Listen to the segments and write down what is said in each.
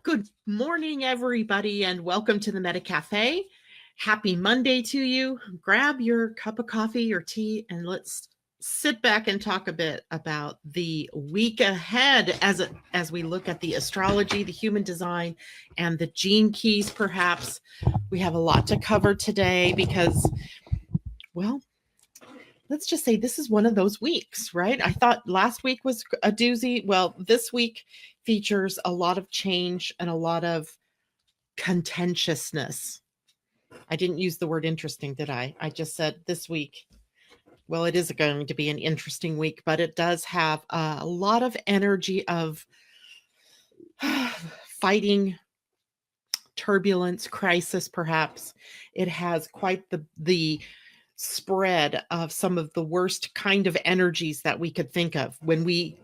Good morning, everybody, and welcome to the Meta Cafe. Happy Monday to you. Grab your cup of coffee or tea and let's sit back and talk a bit about the week ahead as we look at the astrology, the human design, and the gene keys, perhaps. We have a lot to cover today because, well, let's just say this is one of those weeks, right? I thought last week was a doozy. Well, this week features a lot of change and a lot of contentiousness. I didn't use the word interesting, did I? I just said this week. Well, it is going to be an interesting week, but it does have a lot of energy of fighting, turbulence, crisis, perhaps. It has quite the spread of some of the worst kind of energies that we could think of when we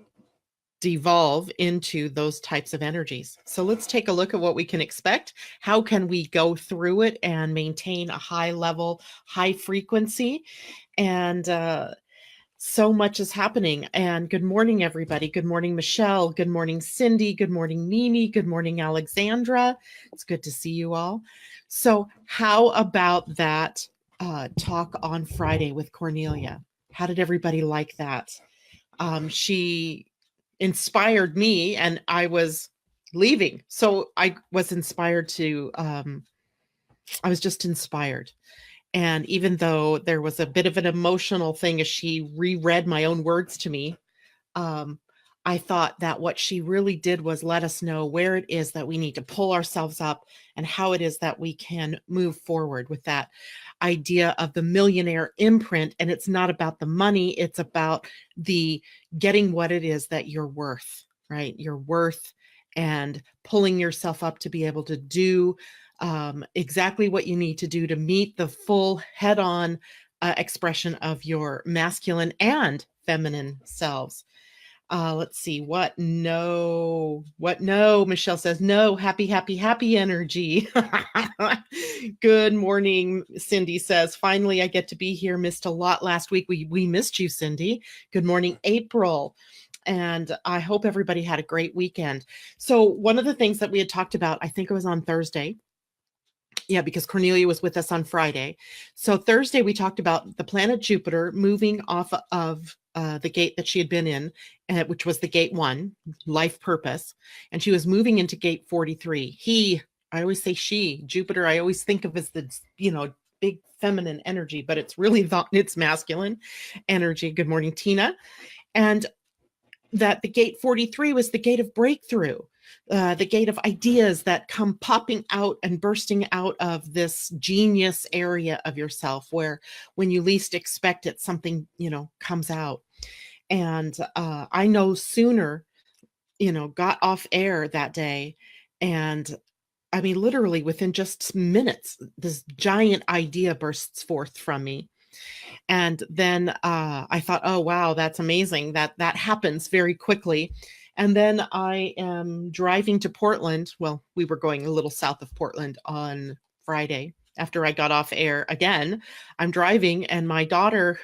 devolve into those types of energies. So let's take a look at what we can expect. How can we go through it and maintain a high level, high frequency? And so much is happening. And good morning, everybody. Good morning, Michelle. Good morning, Cindy. Good morning, Mimi. Good morning, Alexandra. It's good to see you all. So how about that talk on Friday with Cornelia? How did everybody like that? She inspired me and I was leaving. So I was inspired to, I was just inspired. And even though there was a bit of an emotional thing as she reread my own words to me, I thought that what she really did was let us know where it is that we need to pull ourselves up and how it is that we can move forward with that idea of the millionaire imprint. And it's not about the money, it's about the getting what it is that you're worth, right? You're worth and pulling yourself up to be able to do exactly what you need to do to meet the full head-on expression of your masculine and feminine selves. Let's see what no. Michelle says no. Happy energy. Good morning. Cindy says, finally, I get to be here. Missed a lot last week. We missed you, Cindy. Good morning, April. And I hope everybody had a great weekend. So one of the things that we had talked about, I think it was on Thursday. Yeah, because Cornelia was with us on Friday. So Thursday, we talked about the planet Jupiter moving off of the gate that she had been in, which was the gate 1, life purpose. And she was moving into gate 43. I always say she, Jupiter, I always think of as the, big feminine energy, but it's really it's masculine energy. Good morning, Tina. And that the gate 43 was the gate of breakthrough. The gate of ideas that come popping out and bursting out of this genius area of yourself, where when you least expect it, something, comes out. And I no sooner, got off air that day. And I mean, literally within just minutes, this giant idea bursts forth from me. And then I thought, oh, wow, that's amazing that happens very quickly. And then I am driving to Portland. Well, we were going a little south of Portland on Friday after I got off air again. I'm driving and my daughter,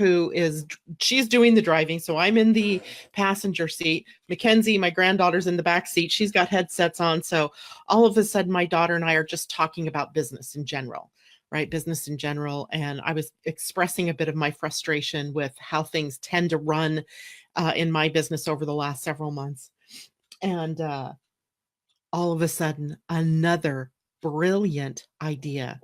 she's doing the driving. So I'm in the passenger seat. Mackenzie, my granddaughter's in the back seat. She's got headsets on. So all of a sudden, my daughter and I are just talking about business in general. Right? Business in general. And I was expressing a bit of my frustration with how things tend to run in my business over the last several months. And all of a sudden, another brilliant idea,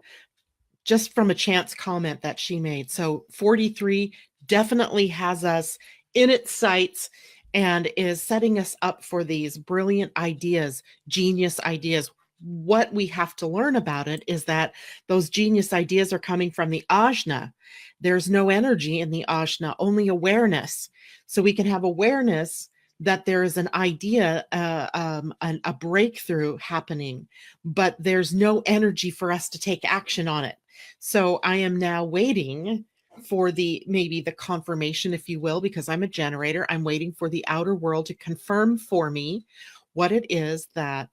just from a chance comment that she made. So 43 definitely has us in its sights and is setting us up for these brilliant ideas, genius ideas. What we have to learn about it is that those genius ideas are coming from the ajna. There's no energy in the ajna, only awareness. So we can have awareness that there is an idea, a breakthrough happening, but there's no energy for us to take action on it. So I am now waiting for maybe the confirmation, if you will, because I'm a generator. I'm waiting for the outer world to confirm for me what it is that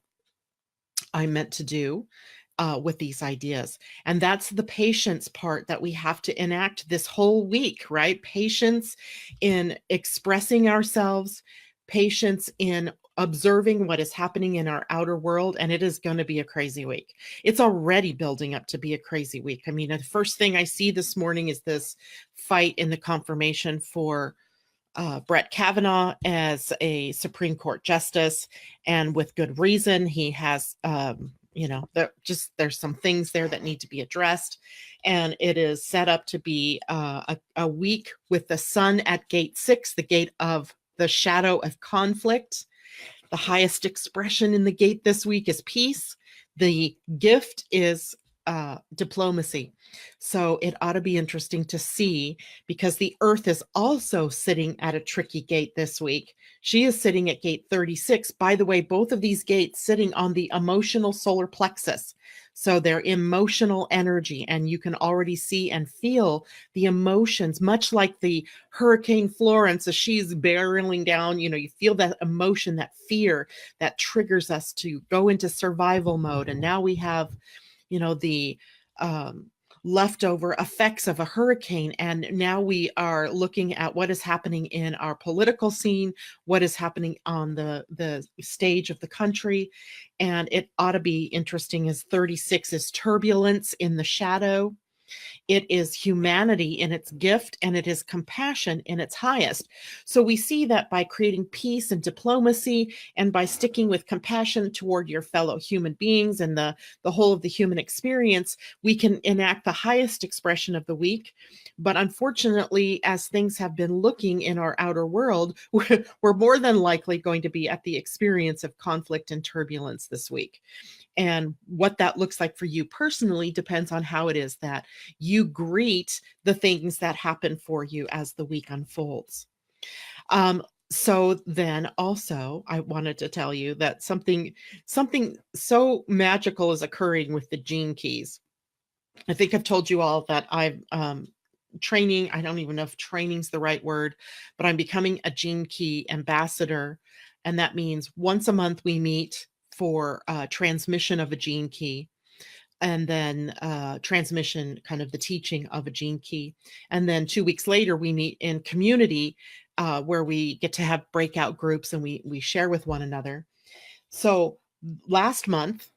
I'm meant to do with these ideas. And that's the patience part that we have to enact this whole week, right? Patience in expressing ourselves, patience in observing what is happening in our outer world, and it is going to be a crazy week. It's already building up to be a crazy week. I mean, the first thing I see this morning is this fight in the confirmation for Brett Kavanaugh as a Supreme Court justice, and with good reason. He has, there's some things there that need to be addressed, and it is set up to be a week with the sun at gate 6, the gate of the shadow of conflict. The highest expression in the gate this week is peace. The gift is diplomacy. So it ought to be interesting to see, because the Earth is also sitting at a tricky gate this week. She is sitting at gate 36. By the way, both of these gates sitting on the emotional solar plexus. So they're emotional energy, and you can already see and feel the emotions, much like the Hurricane Florence as she's barreling down. You feel that emotion, that fear that triggers us to go into survival mode. And now we have the leftover effects of a hurricane. And now we are looking at what is happening in our political scene, what is happening on the stage of the country. And it ought to be interesting, as 36 is turbulence in the shadow. It is humanity in its gift, and it is compassion in its highest. So we see that by creating peace and diplomacy, and by sticking with compassion toward your fellow human beings and the whole of the human experience, we can enact the highest expression of the week. But unfortunately, as things have been looking in our outer world, we're more than likely going to be at the experience of conflict and turbulence this week. And what that looks like for you personally depends on how it is that you greet the things that happen for you as the week unfolds. So then also, I wanted to tell you that something so magical is occurring with the gene keys. I think I've told you all that I've training. I don't even know if training's the right word, but I'm becoming a gene key ambassador. And that means once a month we meet for transmission of a gene key, and then transmission, kind of the teaching of a gene key. And then 2 weeks later, we meet in community where we get to have breakout groups, and we share with one another. So last month,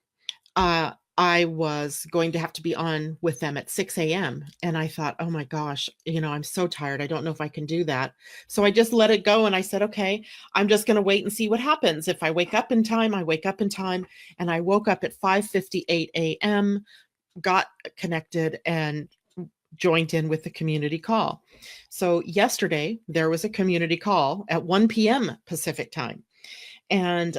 I was going to have to be on with them at 6 a.m. And I thought, oh my gosh, I'm so tired. I don't know if I can do that. So I just let it go. And I said, okay, I'm just going to wait and see what happens. If I wake up in time, I wake up in time. And I woke up at 5:58 a.m., got connected, and joined in with the community call. So yesterday there was a community call at 1 p.m. Pacific time. And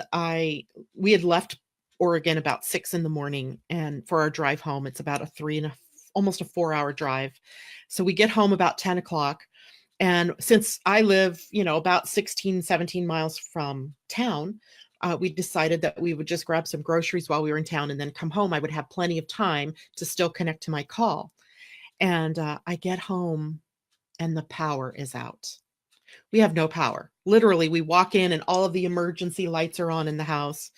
we had left Oregon about 6 in the morning, and for our drive home, it's about almost a 4-hour drive. So we get home about 10 o'clock. And since I live, about 16, 17 miles from town, we decided that we would just grab some groceries while we were in town and then come home. I would have plenty of time to still connect to my call. And I get home and the power is out. We have no power. Literally, we walk in and all of the emergency lights are on in the house.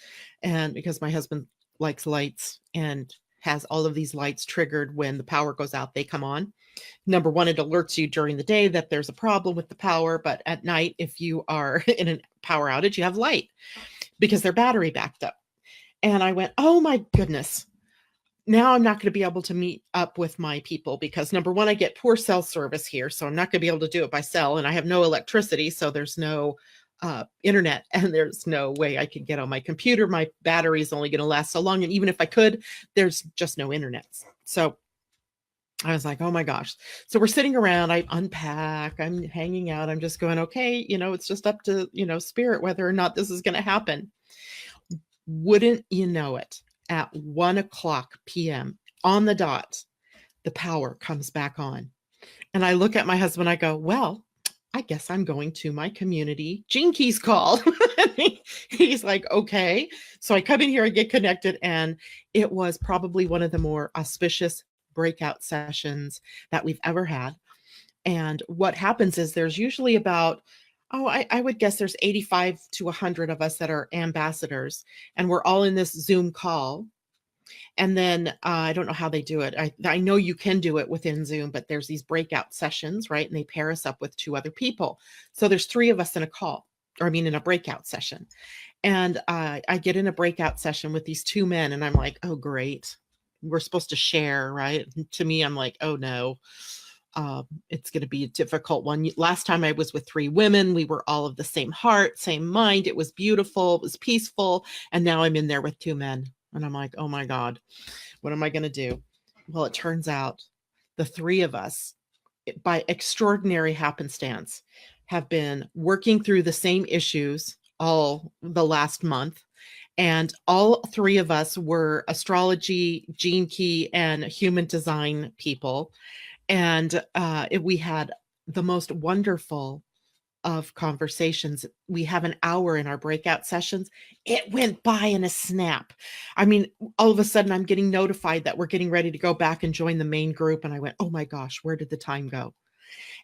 And because my husband likes lights and has all of these lights triggered when the power goes out, they come on. Number one, it alerts you during the day that there's a problem with the power. But at night, if you are in a power outage, you have light because their battery backed up. And I went, oh my goodness. Now I'm not going to be able to meet up with my people because number one, I get poor cell service here. So I'm not going to be able to do it by cell, and I have no electricity. So there's no internet, and there's no way I can get on my computer. My battery is only going to last so long. And even if I could, there's just no internet. So I was like, oh my gosh. So we're sitting around, I unpack, I'm hanging out. I'm just going, okay, it's just up to, spirit, whether or not this is going to happen. Wouldn't you know it? At 1:00 p.m. on the dot, the power comes back on. And I look at my husband, I go, well, I guess I'm going to my community Gene Keys call. He's like, okay. So I come in here, I get connected, and it was probably one of the more auspicious breakout sessions that we've ever had. And what happens is there's usually about I would guess there's 85 to 100 of us that are ambassadors, and we're all in this Zoom call. And then I don't know how they do it. I know you can do it within Zoom, but there's these breakout sessions, right? And they pair us up with 2 other people. So there's 3 of us in a call, or in a breakout session. And I get in a breakout session with these two men, and I'm like, oh, great. We're supposed to share, right? And to me, I'm like, oh, no. It's going to be a difficult one. Last time I was with three women, we were all of the same heart, same mind. It was beautiful. It was peaceful. And now I'm in there with two men. And I'm like, oh my God, what am I going to do? Well, it turns out the three of us, by extraordinary happenstance, have been working through the same issues all the last month. And all three of us were astrology, gene key, and human design people. And we had the most wonderful of conversations. We have an hour in our breakout sessions. It went by in a snap. I mean, all of a sudden I'm getting notified that we're getting ready to go back and join the main group. And I went, oh my gosh, where did the time go?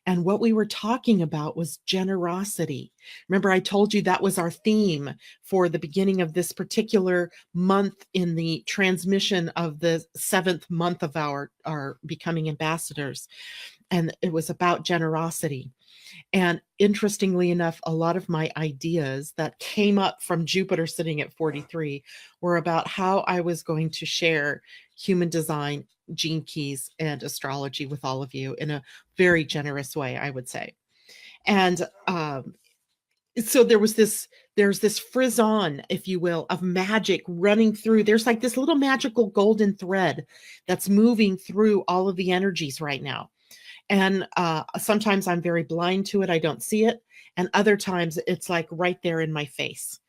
And what we were talking about was generosity. Remember, I told you that was our theme for the beginning of this particular month in the transmission of the 7th month of our becoming ambassadors. And it was about generosity. And interestingly enough, a lot of my ideas that came up from Jupiter sitting at 43 were about how I was going to share human design, gene keys, and astrology with all of you in a very generous way, I would say. And so there's this frisson, if you will, of magic running through. There's like this little magical golden thread that's moving through all of the energies right now. And sometimes I'm very blind to it. I don't see it. And other times it's like right there in my face.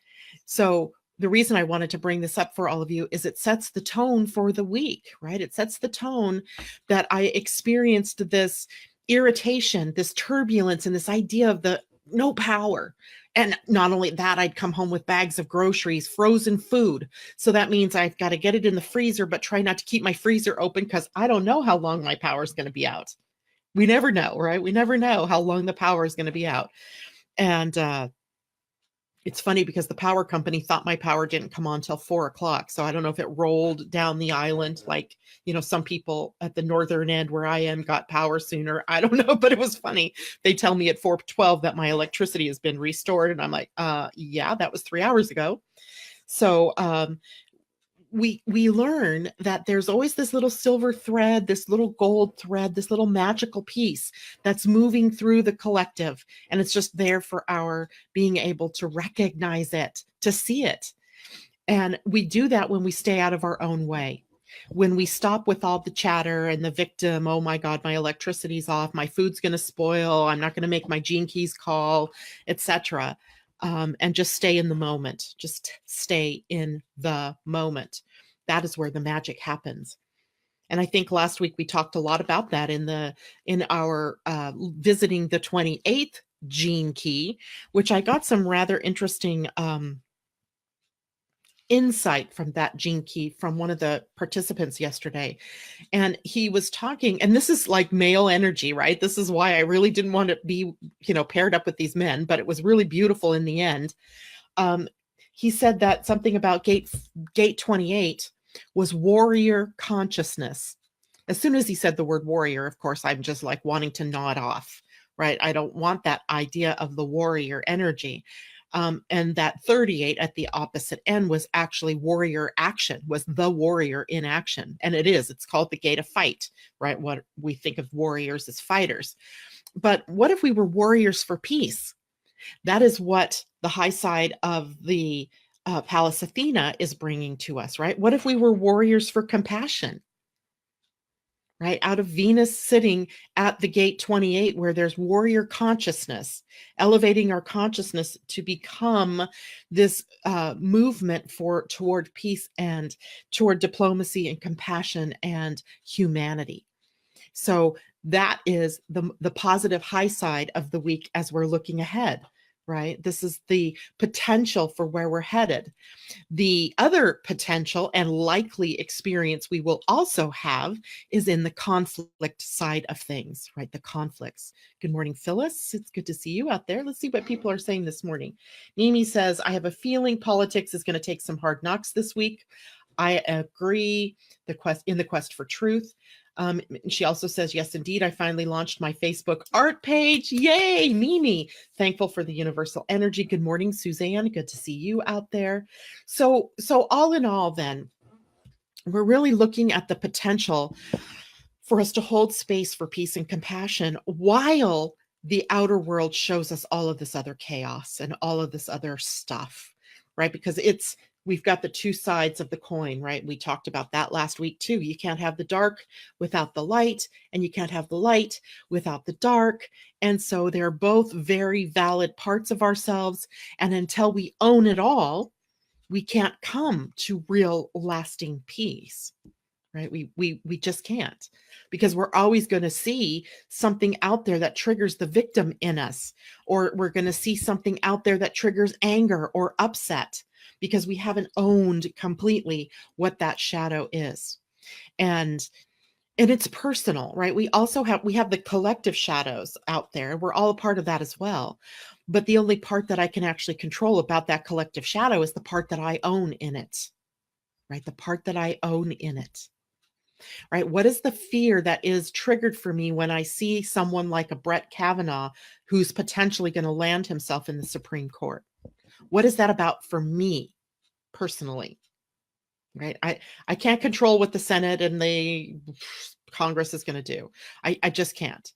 So the reason I wanted to bring this up for all of you is it sets the tone for the week, right? It sets the tone that I experienced this irritation, this turbulence, and this idea of the no power. And not only that, I'd come home with bags of groceries, frozen food. So that means I've got to get it in the freezer, but try not to keep my freezer open because I don't know how long my power is going to be out. We never know, right? We never know how long the power is going to be out. And it's funny because the power company thought my power didn't come on till 4:00. So I don't know if it rolled down the island like, some people at the northern end where I am got power sooner. I don't know, but it was funny. They tell me at 4:12 that my electricity has been restored. And I'm like, yeah, that was 3 hours ago. So we learn that there's always this little silver thread, this little gold thread, this little magical piece that's moving through the collective. And it's just there for our being able to recognize it, to see it. And we do that when we stay out of our own way. When we stop with all the chatter and the victim, oh my God, my electricity's off, my food's going to spoil, I'm not going to make my gene keys call, etc. And just stay in the moment. Just stay in the moment. That is where the magic happens. And I think last week we talked a lot about that in our visiting the 28th gene key, which I got some rather interesting insight from that gene key from one of the participants yesterday. And he was talking, and this is like male energy, right? This is why I really didn't want to be, paired up with these men, but it was really beautiful in the end. He said that something about gate 28 was warrior consciousness. As soon as he said the word warrior, of course, I'm just like wanting to nod off, right? I don't want that idea of the warrior energy. And that 38 at the opposite end was actually warrior action, was the warrior in action. And it's called the gate of fight, right? What we think of warriors as fighters. But what if we were warriors for peace? That is what the high side of the Pallas Athena is bringing to us, right? What if we were warriors for compassion? Right, out of Venus sitting at the gate 28, where there's warrior consciousness, elevating our consciousness to become this movement toward peace and toward diplomacy and compassion and humanity. So that is the positive high side of the week as we're looking ahead, right? This is the potential for where we're headed. The other potential and likely experience we will also have is in the conflict side of things, right? The conflicts. Good morning, Phyllis. It's good to see you out there. Let's see what people are saying this morning. Mimi says, I have a feeling politics is going to take some hard knocks this week. I agree. In the quest for truth. She also says, yes, indeed, I finally launched my Facebook art page. Yay, Mimi. Thankful for the universal energy. Good morning, Suzanne. Good to see you out there. So all in all, then, we're really looking at the potential for us to hold space for peace and compassion while the outer world shows us all of this other chaos and all of this other stuff, right? Because we've got the two sides of the coin, right? We talked about that last week too. You can't have the dark without the light, and you can't have the light without the dark. And so they're both very valid parts of ourselves. And until we own it all, we can't come to real lasting peace, right? We just can't, because we're always going to see something out there that triggers the victim in us, or we're going to see something out there that triggers anger or upset, because we haven't owned completely what that shadow is. And it's personal, right? We have the collective shadows out there. We're all a part of that as well. But the only part that I can actually control about that collective shadow is the part that I own in it, right? The part that I own in it, right? What is the fear that is triggered for me when I see someone like a Brett Kavanaugh who's potentially going to land himself in the Supreme Court? What is that about for me personally? Right? I can't control what the Senate and the Congress is going to do. I just can't.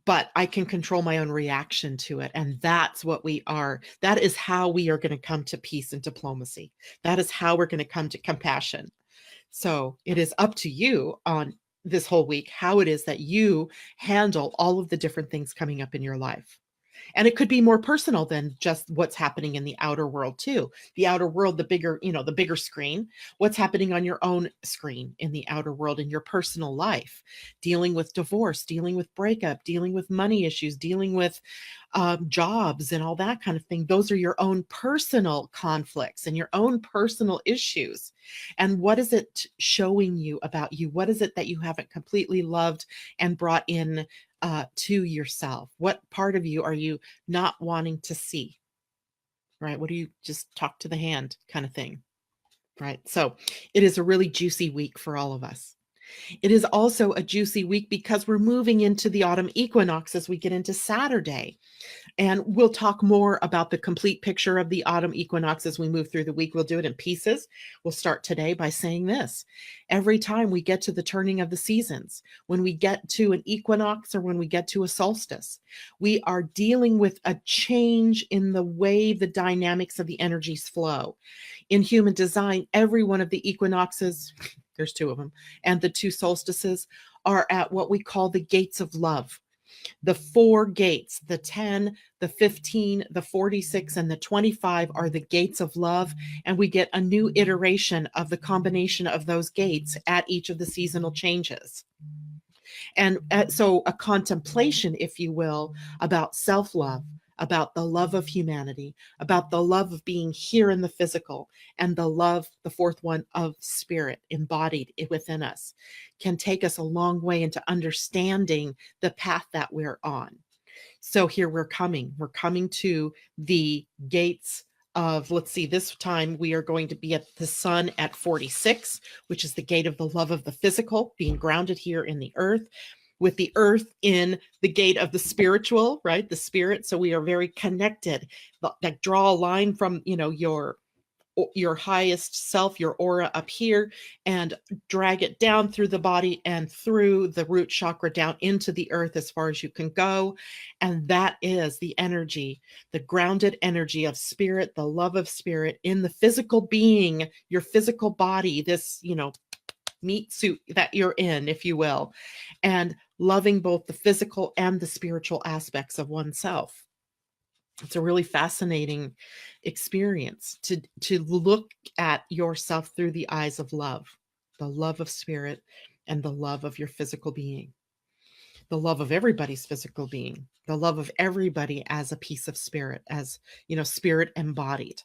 But I can control my own reaction to it. And that's what we are. That is how we are going to come to peace and diplomacy. That is how we're going to come to compassion. So it is up to you on this whole week how it is that you handle all of the different things coming up in your life. And it could be more personal than just what's happening in the outer world too. The outer world, the bigger screen, what's happening on your own screen in the outer world, in your personal life, dealing with divorce, dealing with breakup, dealing with money issues, dealing with jobs and all that kind of thing. Those are your own personal conflicts and your own personal issues. And what is it showing you about you? What is it that you haven't completely loved and brought in to yourself? What part of you are you not wanting to see? Right? What do you just talk to the hand kind of thing? Right? So it is a really juicy week for all of us. It is also a juicy week because we're moving into the autumn equinox as we get into Saturday. And we'll talk more about the complete picture of the autumn equinox as we move through the week. We'll do it in pieces. We'll start today by saying this. Every time we get to the turning of the seasons, when we get to an equinox or when we get to a solstice, we are dealing with a change in the way the dynamics of the energies flow. In human design, every one of the equinoxes, there's two of them, and the two solstices are at what we call the gates of love. The 4 gates, the 10, the 15, the 46, and the 25 are the gates of love. And we get a new iteration of the combination of those gates at each of the seasonal changes. And so a contemplation, if you will, about self-love, about the love of humanity, about the love of being here in the physical, and the love, the fourth one, of spirit embodied within us, can take us a long way into understanding the path that we're on. So here we're coming to the gates of, let's see, this time we are going to be at the sun at 46, which is the gate of the love of the physical, being grounded here in the earth, with the earth in the gate of the spiritual, right? The spirit. So we are very connected. Like draw a line from, your highest self, your aura up here, and drag it down through the body and through the root chakra down into the earth as far as you can go. And that is the energy, the grounded energy of spirit, the love of spirit in the physical being, your physical body, this, meat suit that you're in, if you will, and loving both the physical and the spiritual aspects of oneself. It's a really fascinating experience to look at yourself through the eyes of love, the love of spirit and the love of your physical being, the love of everybody's physical being, the love of everybody as a piece of spirit, as, spirit embodied.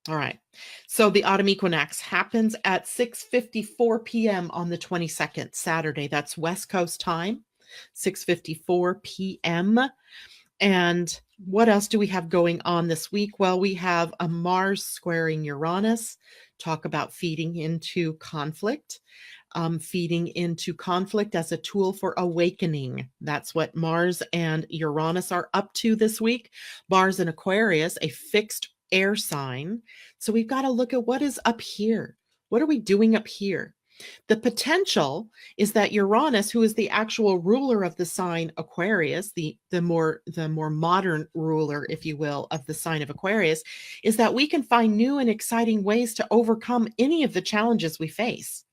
All right. So the autumn equinox happens at 6:54 p.m. on the 22nd, Saturday. That's West Coast time, 6:54 p.m. And what else do we have going on this week? Well, we have a Mars squaring Uranus, talk about feeding into conflict. feeding into conflict as a tool for awakening. That's what Mars and Uranus are up to this week. Mars in Aquarius, a fixed air sign. So we've got to look at what is up here. What are we doing up here? The potential is that Uranus, who is the actual ruler of the sign Aquarius, the more modern ruler, if you will, of the sign of Aquarius, is that we can find new and exciting ways to overcome any of the challenges we face.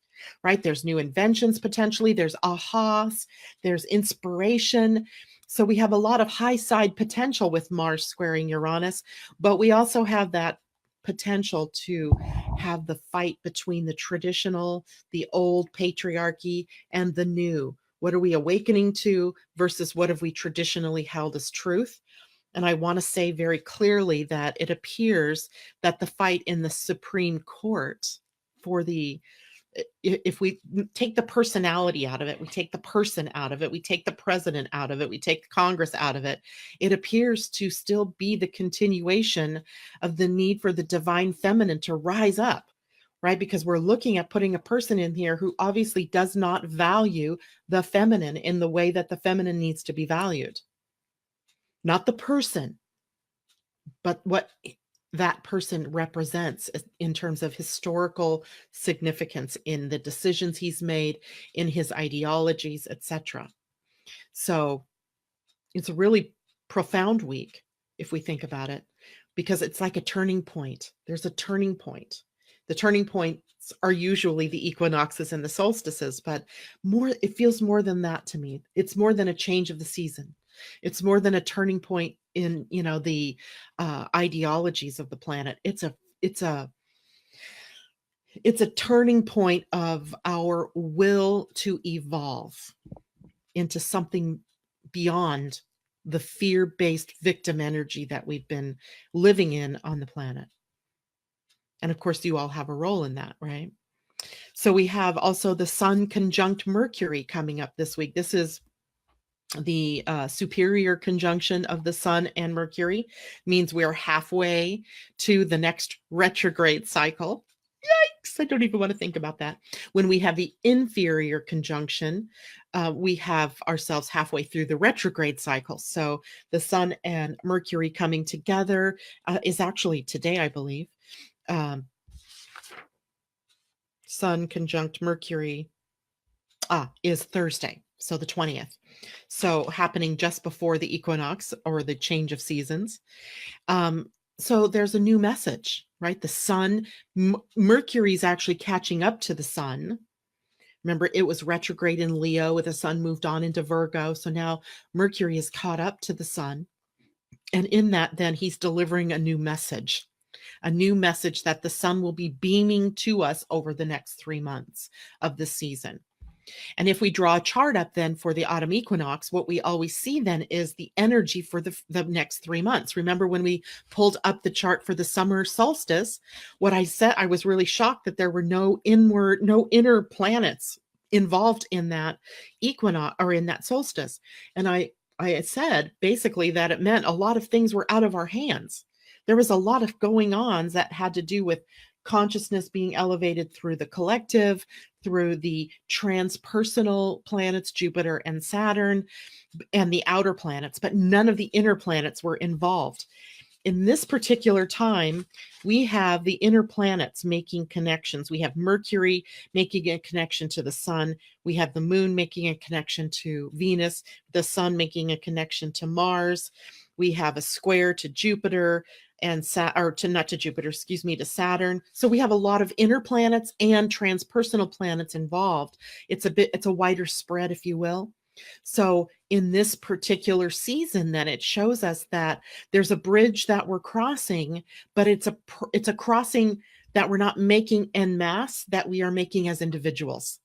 Right? There's new inventions potentially, there's ahas, there's inspiration. So we have a lot of high side potential with Mars squaring Uranus, but we also have that potential to have the fight between the traditional, the old patriarchy, and the new. What are we awakening to versus what have we traditionally held as truth? And I want to say very clearly that it appears that the fight in the Supreme Court for the if we take the personality out of it, we take the person out of it, we take the president out of it, we take Congress out of it, it appears to still be the continuation of the need for the divine feminine to rise up, right? Because we're looking at putting a person in here who obviously does not value the feminine in the way that the feminine needs to be valued. Not the person, but what that person represents in terms of historical significance in the decisions he's made, in his ideologies, etc. So it's a really profound week if we think about it, because it's like a turning point. There's a turning point. The turning points are usually the equinoxes and the solstices, but it feels more than that to me. It's more than a change of the season. It's more than a turning point in, the ideologies of the planet. It's a turning point of our will to evolve into something beyond the fear-based victim energy that we've been living in on the planet. And of course, you all have a role in that, right? So we have also the Sun conjunct Mercury coming up this week. This is the superior conjunction of the Sun and Mercury, means we're halfway to the next retrograde cycle. Yikes, I don't even want to think about that. When we have the inferior conjunction, we have ourselves halfway through the retrograde cycle. So the Sun and Mercury coming together is actually today, I believe. Sun conjunct Mercury is Thursday, so the 20th. So happening just before the equinox or the change of seasons. So there's a new message, right? The Sun, Mercury is actually catching up to the Sun. Remember, it was retrograde in Leo with the Sun moved on into Virgo. So now Mercury is caught up to the Sun. And in that, then he's delivering a new message that the Sun will be beaming to us over the next 3 months of the season. And if we draw a chart up then for the autumn equinox, what we always see then is the energy for the next 3 months. Remember when we pulled up the chart for the summer solstice, what I said, I was really shocked that there were no inner planets involved in that equinox or in that solstice. And I had said basically that it meant a lot of things were out of our hands. There was a lot of going on that had to do with consciousness being elevated through the collective, through the transpersonal planets, Jupiter and Saturn, and the outer planets, but none of the inner planets were involved. In this particular time, we have the inner planets making connections. We have Mercury making a connection to the Sun. We have the Moon making a connection to Venus, the Sun making a connection to Mars. We have a square to Jupiter and to Saturn. So we have a lot of inner planets and transpersonal planets involved. It's a wider spread, if you will. So in this particular season, then it shows us that there's a bridge that we're crossing, but it's a crossing that we're not making en masse, that we are making as individuals.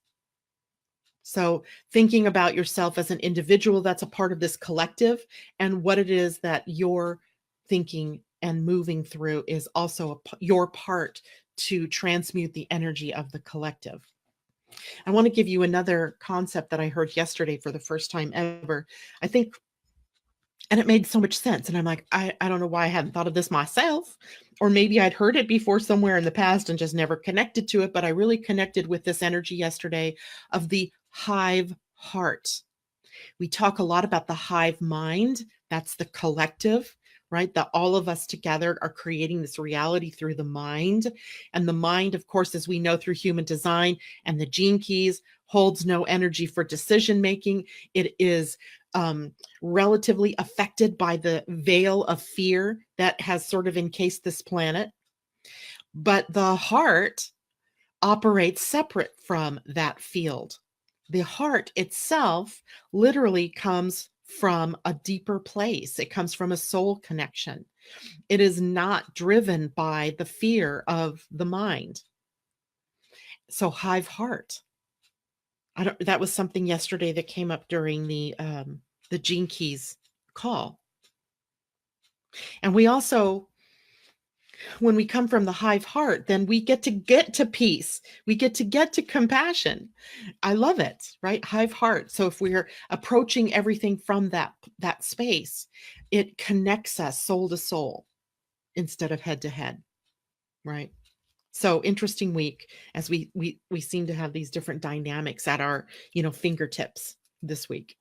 So thinking about yourself as an individual that's a part of this collective, and what it is that you're thinking and moving through is also your part to transmute the energy of the collective. I want to give you another concept that I heard yesterday for the first time ever. I think, and it made so much sense. And I'm like, I don't know why I hadn't thought of this myself or maybe I'd heard it before somewhere in the past and just never connected to it, but I really connected with this energy yesterday of the hive heart. We talk a lot about the hive mind. That's the collective, right? That all of us together are creating this reality through the mind. And the mind, of course, as we know through human design and the gene keys, holds no energy for decision making. It is relatively affected by the veil of fear that has sort of encased this planet. But the heart operates separate from that field. The heart itself literally comes from a deeper place. It comes from a soul connection. It is not driven by the fear of the mind. So hive heart. That was something yesterday that came up during the Gene Keys call. And we also, when we come from the hive heart, then we get to peace. We get to compassion. I love it, right? Hive heart. So if we're approaching everything from that space, it connects us soul to soul instead of head to head, right? So interesting week as we seem to have these different dynamics at our, fingertips this week.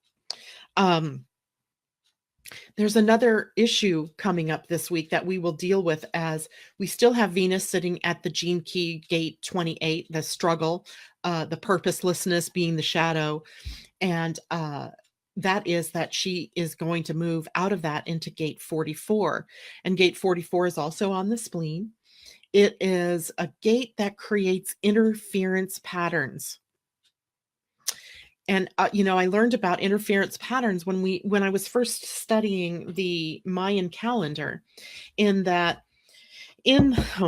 There's another issue coming up this week that we will deal with, as we still have Venus sitting at the gene key gate 28, the struggle, the purposelessness being the shadow. And that is that she is going to move out of that into gate 44. And gate 44 is also on the spleen. It is a gate that creates interference patterns. And, I learned about interference patterns when I was first studying the Mayan calendar, oh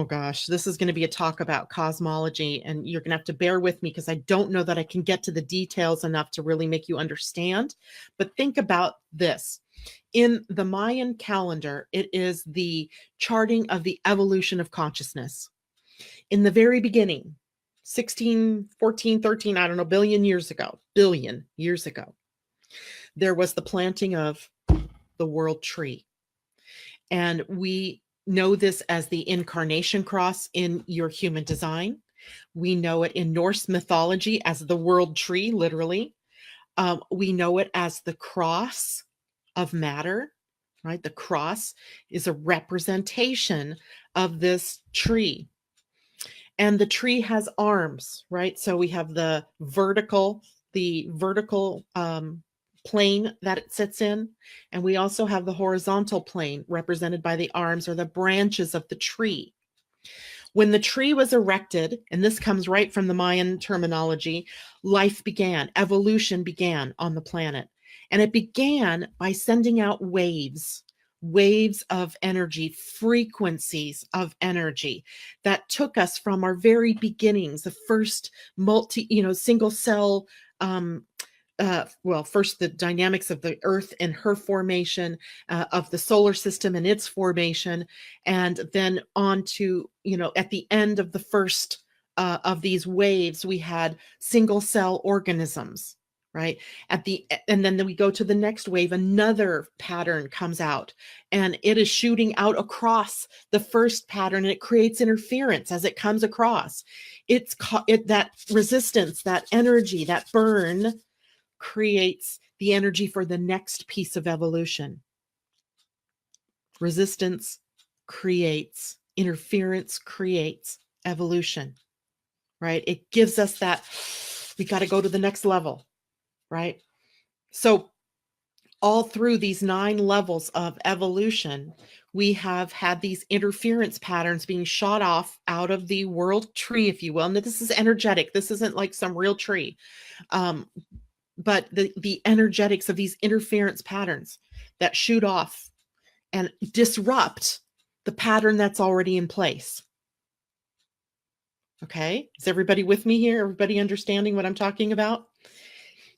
gosh, this is going to be a talk about cosmology, and you're going to have to bear with me because I don't know that I can get to the details enough to really make you understand. But think about this. In the Mayan calendar, it is the charting of the evolution of consciousness. In the very beginning, 16, 14, 13, I don't know, billion years ago, there was the planting of the world tree. And we know this as the incarnation cross in your human design. We know it in Norse mythology as the world tree, literally. We know it as the cross of matter, right? The cross is a representation of this tree. And the tree has arms, right? So we have the vertical plane that it sits in. And we also have the horizontal plane represented by the arms or the branches of the tree. When the tree was erected, and this comes right from the Mayan terminology, life began, evolution began on the planet. And it began by sending out waves of energy, frequencies of energy that took us from our very beginnings, the first single cell, first the dynamics of the earth and her formation, of the solar system and its formation, and then on to, at the end of the first of these waves, we had single cell organisms, right? And then we go to the next wave, another pattern comes out, and it is shooting out across the first pattern, and it creates interference as it comes across. That resistance, that energy, that burn creates the energy for the next piece of evolution. Resistance creates, interference creates evolution, right? It gives us that, we got to go to the next level, right? So all through these 9 levels of evolution, we have had these interference patterns being shot off out of the world tree, if you will. And this is energetic. This isn't like some real tree. But the energetics of these interference patterns that shoot off and disrupt the pattern that's already in place. Okay, is everybody with me here? Everybody understanding what I'm talking about?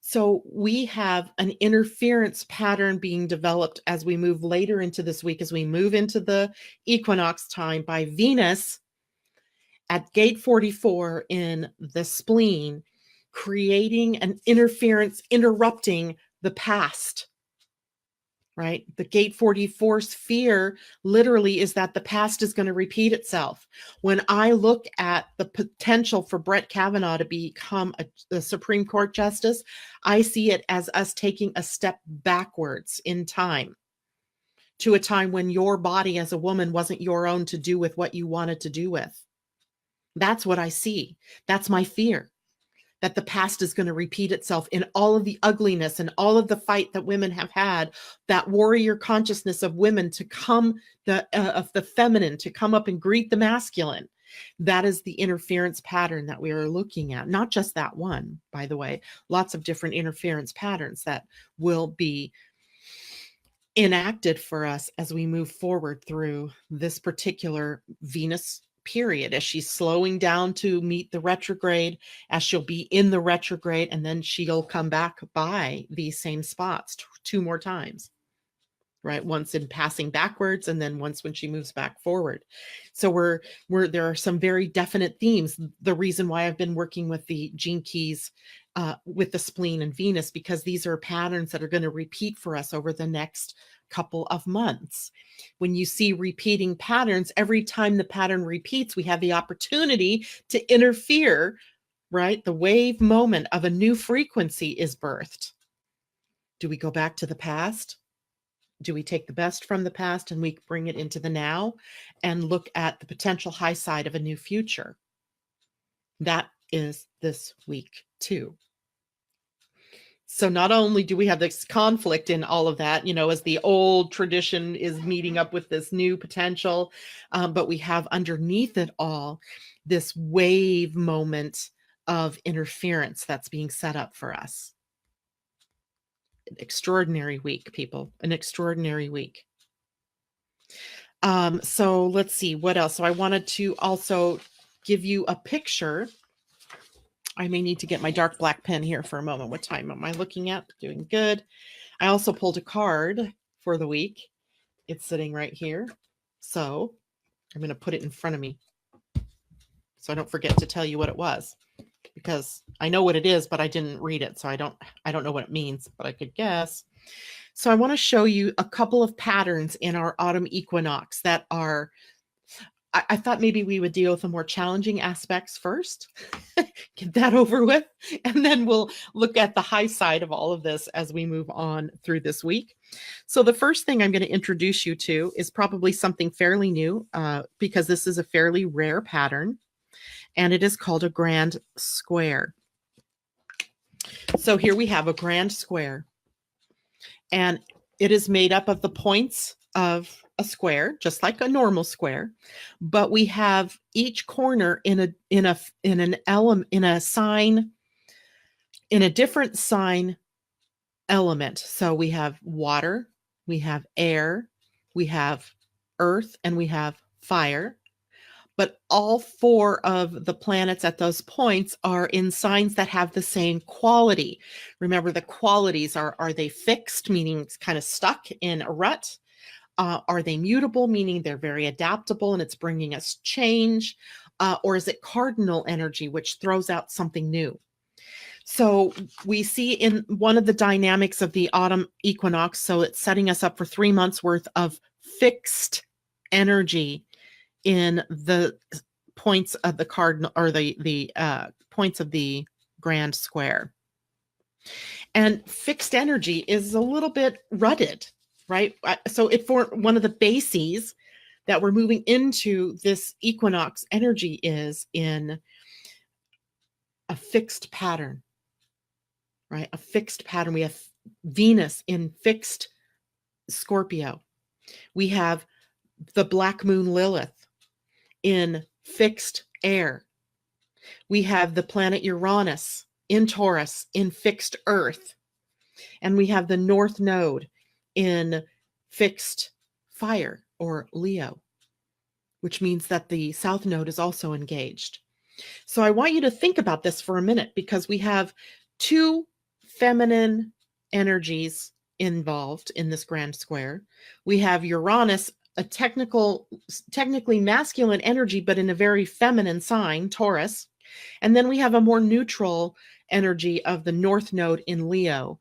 So we have an interference pattern being developed as we move later into this week, as we move into the equinox time, by Venus at gate 44 in the spleen, creating an interference, interrupting the past. right? The gate 44's fear literally is that the past is going to repeat itself. When I look at the potential for Brett Kavanaugh to become a Supreme Court justice, I see it as us taking a step backwards in time, to a time when your body as a woman wasn't your own to do with what you wanted to do with. That's what I see. That's my fear, that the past is going to repeat itself in all of the ugliness and all of the fight that women have had, that warrior consciousness of women to come, of the feminine to come up and greet the masculine. That is the interference pattern that we are looking at. Not just that one, by the way, lots of different interference patterns that will be enacted for us as we move forward through this particular Venus period, as she's slowing down to meet the retrograde, as she'll be in the retrograde, and then she'll come back by these same spots two more times, right? Once in passing backwards, and then once when she moves back forward. So there are some very definite themes. The reason why I've been working with the gene keys with the spleen and Venus, because these are patterns that are going to repeat for us over the next couple of months. When you see repeating patterns, every time the pattern repeats, we have the opportunity to interfere, right? The wave moment of a new frequency is birthed. Do we go back to the past? Do we take the best from the past and we bring it into the now and look at the potential high side of a new future? That is this week too. So not only do we have this conflict in all of that, as the old tradition is meeting up with this new potential, but we have underneath it all this wave moment of interference that's being set up for us. An extraordinary week, people, an extraordinary week. So let's see what else. So I wanted to also give you a picture. I may need to get my dark black pen here for a moment. What time am I looking at? Doing good. I also pulled a card for the week. It's sitting right here. So I'm going to put it in front of me so I don't forget to tell you what it was, because I know what it is, but I didn't read it. So I don't know what it means, but I could guess. So I want to show you a couple of patterns in our autumn equinox that are, I thought maybe we would deal with the more challenging aspects first, get that over with, and then we'll look at the high side of all of this as we move on through this week. So the first thing I'm going to introduce you to is probably something fairly new, because this is a fairly rare pattern, and it is called a grand square. So here we have a grand square, and it is made up of the points of a square, just like a normal square, but we have each corner in a different sign element. So we have water, we have air, we have earth, and we have fire. But all four of the planets at those points are in signs that have the same quality. Remember, the qualities are they fixed, meaning it's kind of stuck in a rut? Are they mutable, meaning they're very adaptable and it's bringing us change? Or is it cardinal energy, which throws out something new? So we see in one of the dynamics of the autumn equinox, so it's setting us up for 3 months worth of fixed energy in the points of the cardinal, or the points of the grand square. And fixed energy is a little bit rutted, right? So it for one of the bases that we're moving into this equinox energy is in a fixed pattern, right? A fixed pattern. We have Venus in fixed Scorpio. We have the black moon Lilith in fixed air. We have the planet Uranus in Taurus in fixed earth. And we have the North Node in fixed fire, or Leo, which means that the South Node is also engaged. So I want you to think about this for a minute, because we have two feminine energies involved in this grand square. We have Uranus, a technically masculine energy, but in a very feminine sign, Taurus. And then we have a more neutral energy of the North Node in Leo,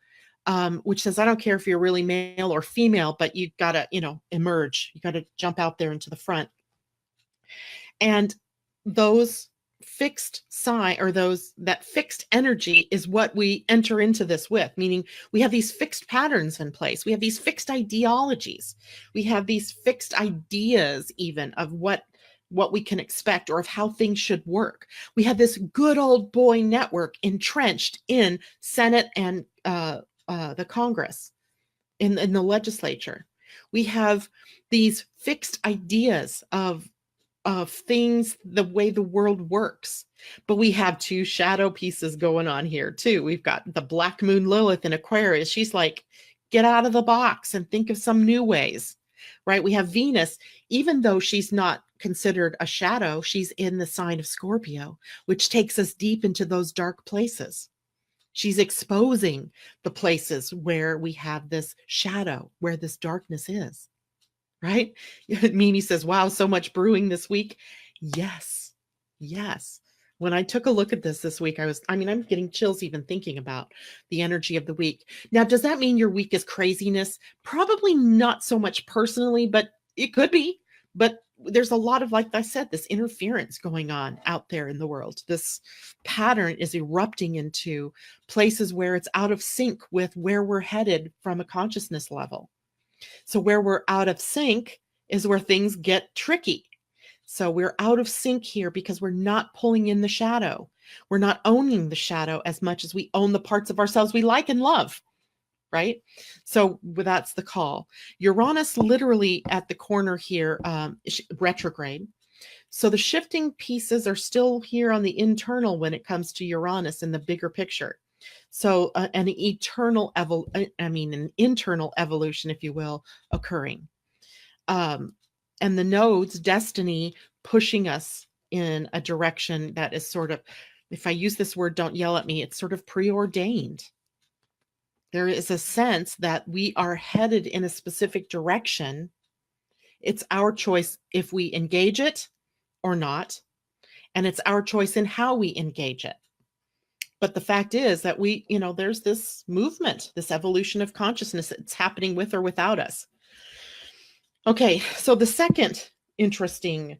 which says, I don't care if you're really male or female, but you got to, emerge. You got to jump out there into the front. And those fixed sign, or that fixed energy, is what we enter into this with, meaning we have these fixed patterns in place. We have these fixed ideologies. We have these fixed ideas even of what we can expect, or of how things should work. We have this good old boy network entrenched in Senate and the Congress, in the legislature. We have these fixed ideas of things, the way the world works. But we have two shadow pieces going on here too. We've got the Black Moon Lilith in Aquarius. She's like, get out of the box and think of some new ways, right? We have Venus, even though she's not considered a shadow, she's in the sign of Scorpio, which takes us deep into those dark places. She's exposing the places where we have this shadow, where this darkness is. Right? Mimi says, wow, so much brewing this week. Yes. When I took a look at this week, I'm getting chills even thinking about the energy of the week. Now, does that mean your week is craziness? Probably not so much personally, but it could be. But there's a lot of, like I said, this interference going on out there in the world. This pattern is erupting into places where it's out of sync with where we're headed from a consciousness level. So where we're out of sync is where things get tricky. So we're out of sync here because we're not pulling in the shadow. We're not owning the shadow as much as we own the parts of ourselves we like and love, right? So that's the call. Uranus literally at the corner here, retrograde. So the shifting pieces are still here on the internal when it comes to Uranus in the bigger picture. So an internal evolution, if you will, occurring. And the nodes, destiny, pushing us in a direction that is sort of, if I use this word, don't yell at me, it's sort of preordained. There is a sense that we are headed in a specific direction. It's our choice if we engage it or not. And it's our choice in how we engage it. But the fact is that there's this movement, this evolution of consciousness that's happening with or without us. Okay, so the second interesting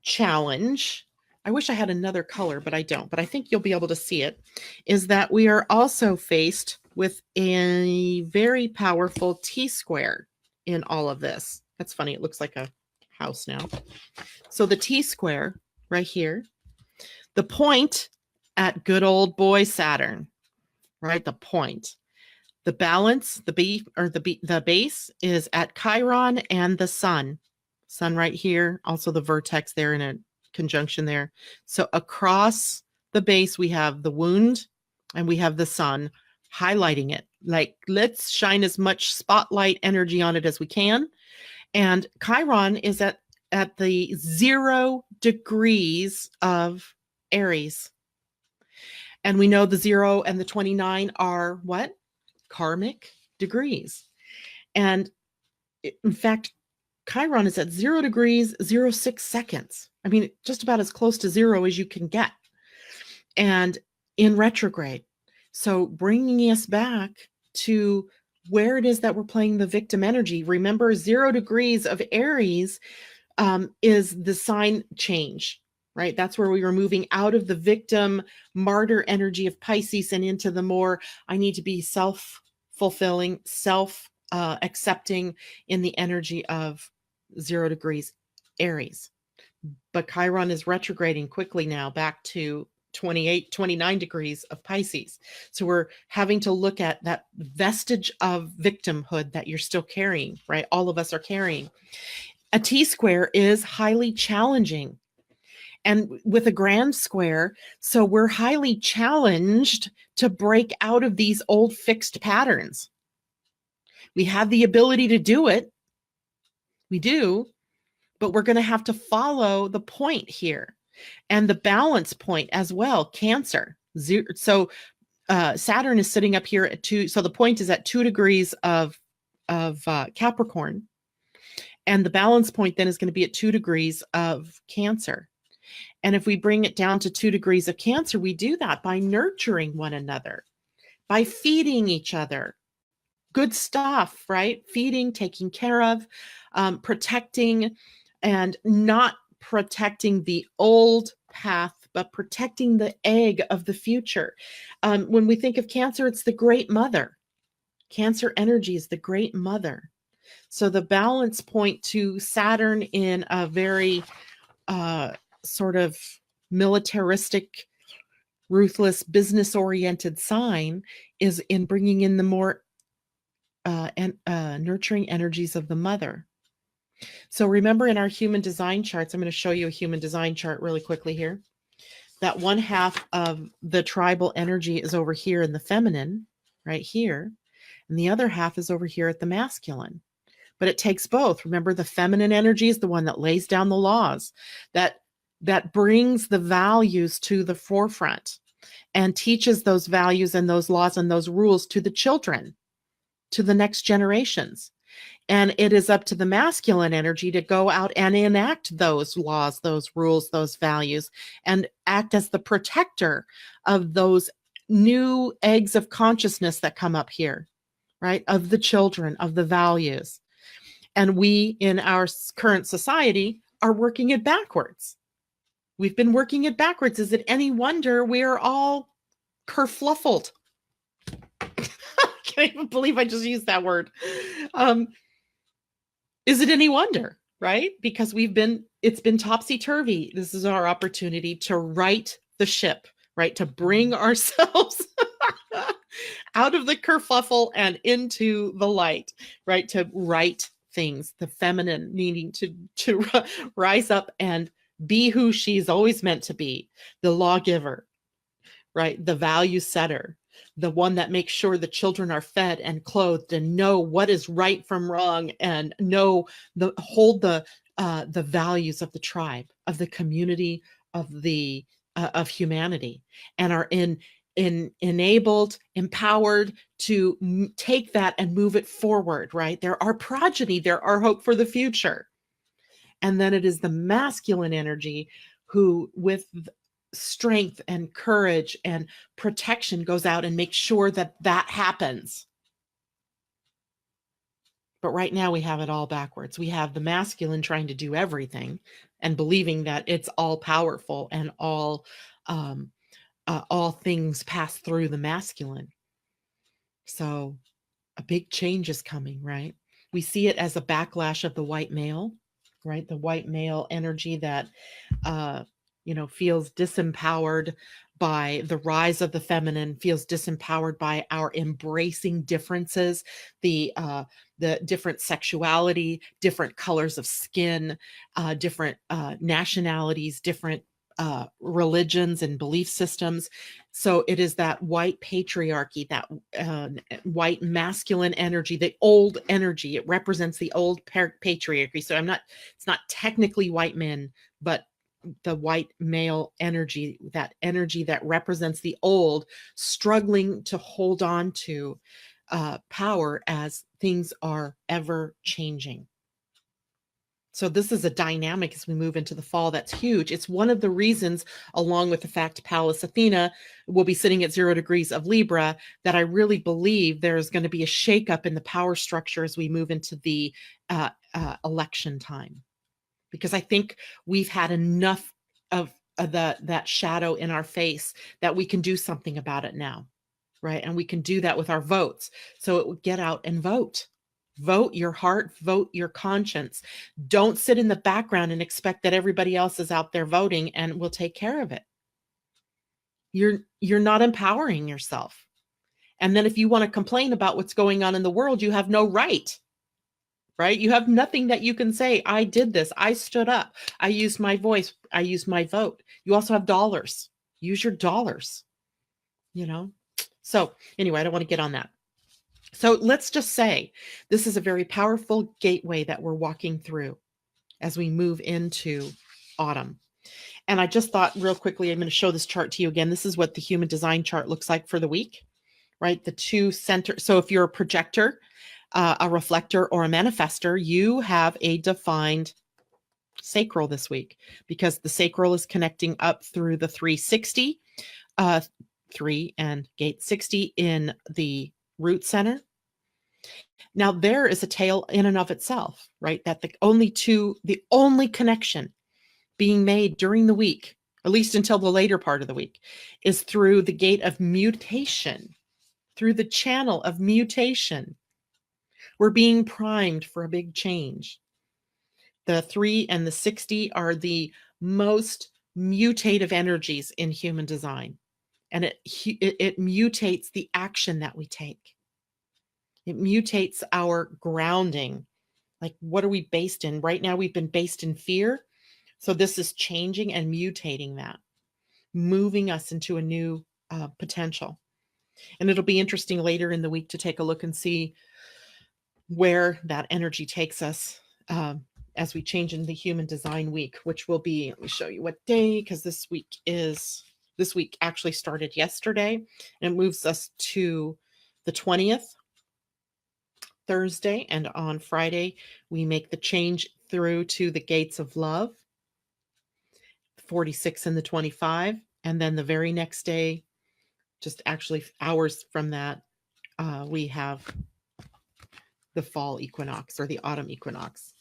challenge, I wish I had another color, but I don't, but I think you'll be able to see it, is that we are also faced with a very powerful T-square in all of this. That's funny, it looks like a house now. So the T-square right here, the point at good old boy Saturn, right? The point, the balance, the base is at Chiron and the sun right here. Also the vertex there in a conjunction there. So across the base, we have the wound and we have the sun highlighting it. Like, let's shine as much spotlight energy on it as we can. And Chiron is at the 0 degrees of Aries. And we know the 0 and the 29 are what? Karmic degrees. And in fact, Chiron is at 0 degrees, 0.6 seconds. I mean, just about as close to 0 as you can get. And in retrograde. So bringing us back to where it is that we're playing the victim energy. Remember, 0 degrees of Aries is the sign change. Right? That's where we were moving out of the victim martyr energy of Pisces and into the more, I need to be self-fulfilling, self-accepting in the energy of 0 degrees Aries. But Chiron is retrograding quickly now back to 28, 29 degrees of Pisces. So we're having to look at that vestige of victimhood that you're still carrying, right? All of us are carrying. A T-square is highly challenging. And with a grand square, so we're highly challenged to break out of these old fixed patterns. We have the ability to do it. We do, but we're going to have to follow the point here and the balance point as well. Cancer. So Saturn is sitting up here at 2. So the point is at 2 degrees of Capricorn. And the balance point then is going to be at 2 degrees of Cancer. And if we bring it down to 2 degrees of Cancer, we do that by nurturing one another, by feeding each other good stuff, right? Feeding, taking care of, protecting, and not protecting the old path, but protecting the egg of the future. When we think of Cancer, it's the great mother. Cancer energy is the great mother. So the balance point to Saturn in a very sort of militaristic, ruthless, business-oriented sign is in bringing in the more nurturing energies of the mother. So remember in our human design charts, I'm going to show you a human design chart really quickly here, that one half of the tribal energy is over here in the feminine, right here, and the other half is over here at the masculine. But it takes both. Remember, the feminine energy is the one that lays down the laws, that brings the values to the forefront and teaches those values and those laws and those rules to the children, to the next generations. And it is up to the masculine energy to go out and enact those laws, those rules, those values, and act as the protector of those new eggs of consciousness that come up here, right? Of the children, of the values. And we in our current society are working it backwards. We've been working it backwards. Is it any wonder we are all kerfluffled? I can't even believe I just used that word. Is it any wonder, right? Because it's been topsy-turvy. This is our opportunity to right the ship, right? To bring ourselves out of the kerfuffle and into the light, right? To right things, the feminine needing to rise up and be who she's always meant to be, the lawgiver, right? The value setter, the one that makes sure the children are fed and clothed and know what is right from wrong and hold the values of the tribe, of the community, of humanity, and are enabled, empowered to take that and move it forward, right? There are progeny, there are hope for the future. And then it is the masculine energy who, with strength and courage and protection, goes out and makes sure that that happens. But right now we have it all backwards. We have the masculine trying to do everything and believing that it's all powerful and all things pass through the masculine. So a big change is coming, right? We see it as a backlash of the white male, right? The white male energy that feels disempowered by the rise of the feminine, feels disempowered by our embracing differences, the different sexuality, different colors of skin, different nationalities, different religions and belief systems. So it is that white patriarchy, that white masculine energy, the old energy. It represents the old patriarchy. So it's not technically white men, but the white male energy that represents the old, struggling to hold on to power as things are ever changing. So this is a dynamic as we move into the fall that's huge. It's one of the reasons, along with the fact Pallas Athena will be sitting at 0 degrees of Libra, that I really believe there's going to be a shakeup in the power structure as we move into the election time. Because I think we've had enough of that shadow in our face that we can do something about it now, right? And we can do that with our votes. So it would get out and vote. Vote your heart, vote your conscience. Don't sit in the background and expect that everybody else is out there voting and will take care of it. You're not empowering yourself. And then if you want to complain about what's going on in the world, you have no right. Right? You have nothing that you can say. I did this. I stood up. I used my voice. I used my vote. You also have dollars. Use your dollars, So anyway, I don't want to get on that. So let's just say this is a very powerful gateway that we're walking through as we move into autumn. And I just thought real quickly, I'm going to show this chart to you again. This is what the human design chart looks like for the week, right? The two center. So if you're a projector, a reflector, or a manifester, you have a defined sacral this week, because the sacral is connecting up through the 360 3 and gate 60 in the root center. Now, there is a tale in and of itself, right? That the only connection being made during the week, at least until the later part of the week, is through the gate of mutation, through the channel of mutation. We're being primed for a big change. The 3 and the 60 are the most mutative energies in human design, and it mutates the action that we take. It mutates our grounding. Like, what are we based in? Right now, we've been based in fear. So this is changing and mutating that, moving us into a new potential. And it'll be interesting later in the week to take a look and see where that energy takes us as we change in the human design week, which will be, let me show you what day, because this week actually started yesterday, and it moves us to the 20th, Thursday, and on Friday we make the change through to the gates of love, 46 and the 25, and then the very next day, just actually hours from that, we have the fall equinox or the autumn equinox.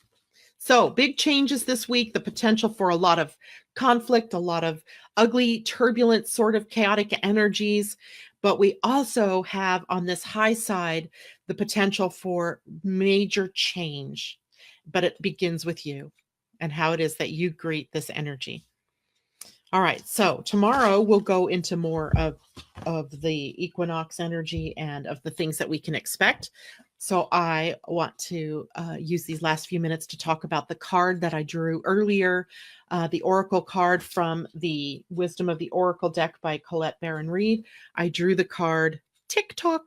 So big changes this week, the potential for a lot of conflict, a lot of ugly, turbulent, sort of chaotic energies. But we also have on this high side the potential for major change. But it begins with you and how it is that you greet this energy. All right, so tomorrow we'll go into more of the equinox energy and of the things that we can expect. So I want to use these last few minutes to talk about the card that I drew earlier, the Oracle card from the Wisdom of the Oracle deck by Colette Baron Reed. I drew the card tick-tock,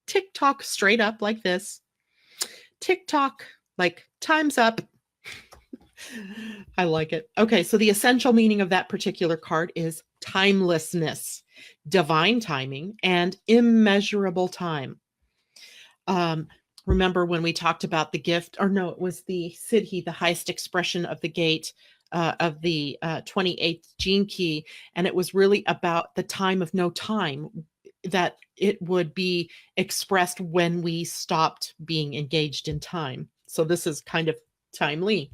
tick-tock, straight up like this. Tick-tock, like time's up. I like it. Okay, so the essential meaning of that particular card is timelessness, divine timing, and immeasurable time. Remember when we talked about the gift, or no, it was the Siddhi, the highest expression of the gate of the 28th gene key, and it was really about the time of no time, that it would be expressed when we stopped being engaged in time. So this is kind of timely.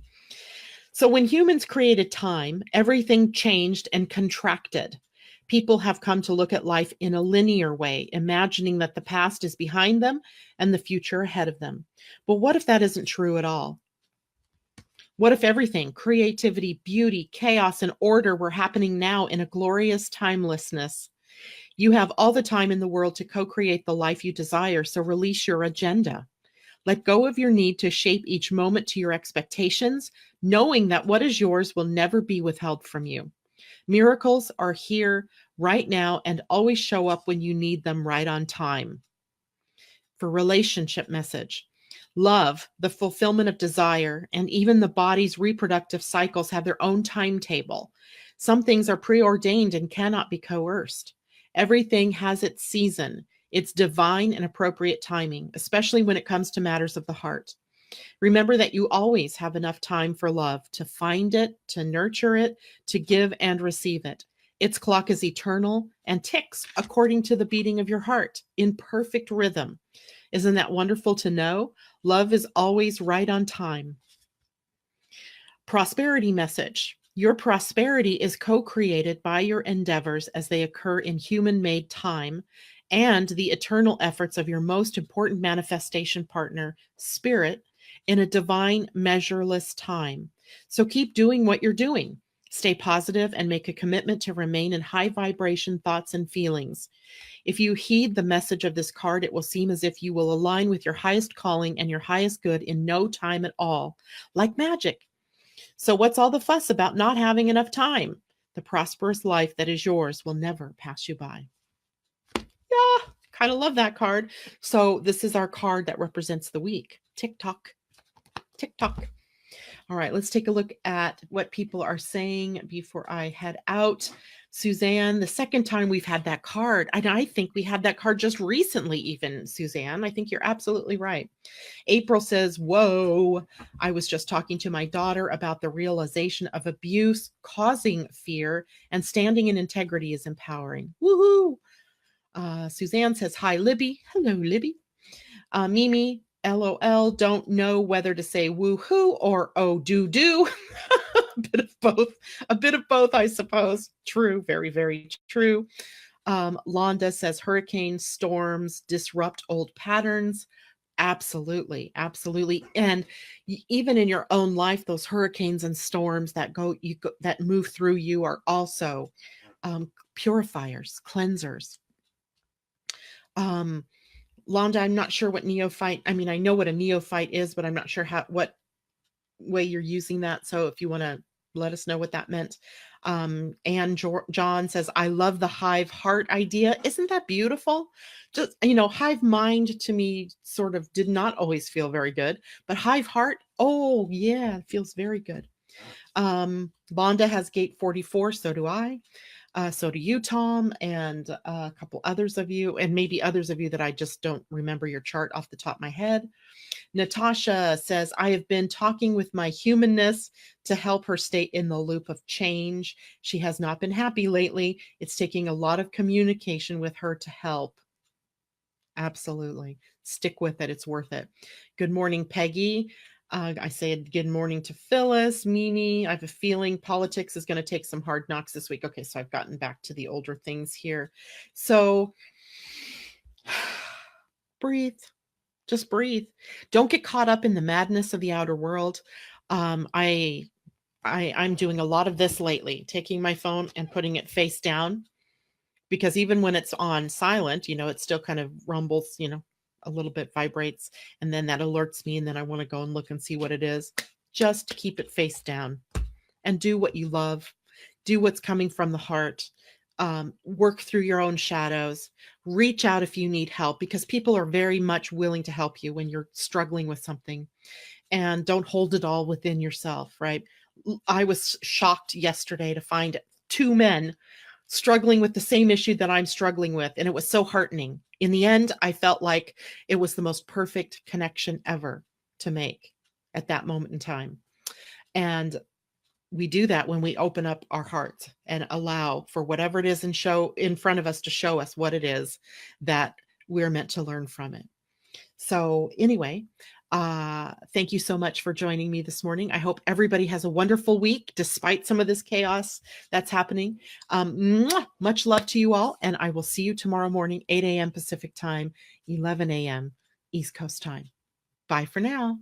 So when humans created time, everything changed and contracted. People have come to look at life in a linear way, imagining that the past is behind them and the future ahead of them. But what if that isn't true at all? What if everything, creativity, beauty, chaos, and order were happening now in a glorious timelessness? You have all the time in the world to co-create the life you desire, so release your agenda. Let go of your need to shape each moment to your expectations, knowing that what is yours will never be withheld from you. Miracles are here right now and always show up when you need them, right on time. For relationship message, love, the fulfillment of desire, and even the body's reproductive cycles have their own timetable. Some things are preordained and cannot be coerced. Everything has its season. It's divine and appropriate timing, especially when it comes to matters of the heart. Remember that you always have enough time for love, to find it, to nurture it, to give and receive it. Its clock is eternal and ticks according to the beating of your heart in perfect rhythm. Isn't that wonderful to know? Love is always right on time. Prosperity message. Your prosperity is co-created by your endeavors as they occur in human-made time and the eternal efforts of your most important manifestation partner, Spirit, in a divine, measureless time. So keep doing what you're doing. Stay positive and make a commitment to remain in high vibration thoughts and feelings. If you heed the message of this card, it will seem as if you will align with your highest calling and your highest good in no time at all, like magic. So what's all the fuss about not having enough time? The prosperous life that is yours will never pass you by. Yeah, kind of love that card. So this is our card that represents the week. Tick-tock, tick-tock. All right, let's take a look at what people are saying before I head out. Suzanne, the second time we've had that card, and I think we had that card just recently, even, Suzanne. I think you're absolutely right. April says, whoa, I was just talking to my daughter about the realization of abuse causing fear, and standing in integrity is empowering. Woohoo! Suzanne says, hi, Libby. Hello, Libby. Mimi, LOL, don't know whether to say woohoo or oh, do. A bit of both. A bit of both, I suppose. True, very, very true. Londa says hurricanes, storms disrupt old patterns. Absolutely, absolutely. And even in your own life, those hurricanes and storms that that move through you are also purifiers, cleansers. Londa, I'm not sure what neophyte. I mean, I know what a neophyte is, but I'm not sure what way you're using that. So if you want to let us know what that meant. And John says, I love the hive heart idea. Isn't that beautiful? Just, hive mind to me sort of did not always feel very good, but hive heart, oh yeah, it feels very good. Londa has gate 44. So do I. So do you, Tom, and a couple others of you, and maybe others of you that I just don't remember your chart off the top of my head. Natasha says, I have been talking with my humanness to help her stay in the loop of change. She has not been happy lately. It's taking a lot of communication with her to help. Absolutely. Stick with it. It's worth it. Good morning, Peggy. I say good morning to Phyllis, Mimi. I have a feeling politics is going to take some hard knocks this week. Okay, so I've gotten back to the older things here. So breathe. Just breathe. Don't get caught up in the madness of the outer world. I'm doing a lot of this lately, taking my phone and putting it face down, because even when it's on silent, it still kind of rumbles, a little bit vibrates, and then that alerts me, and then I want to go and look and see what it is. Just keep it face down and do what you love. Do what's coming from the heart. Work through your own shadows. Reach out if you need help, because people are very much willing to help you when you're struggling with something. And don't hold it all within yourself, right? I was shocked yesterday to find 2 men struggling with the same issue that I'm struggling with. And it was so heartening. In the end, I felt like it was the most perfect connection ever to make at that moment in time. And we do that when we open up our hearts and allow for whatever it is in front of us to show us what it is that we're meant to learn from it. So anyway, thank you so much for joining me this morning. I hope everybody has a wonderful week despite some of this chaos that's happening. Much love to you all, and I will see you tomorrow morning, 8 a.m. Pacific time, 11 a.m. East Coast time. Bye for now.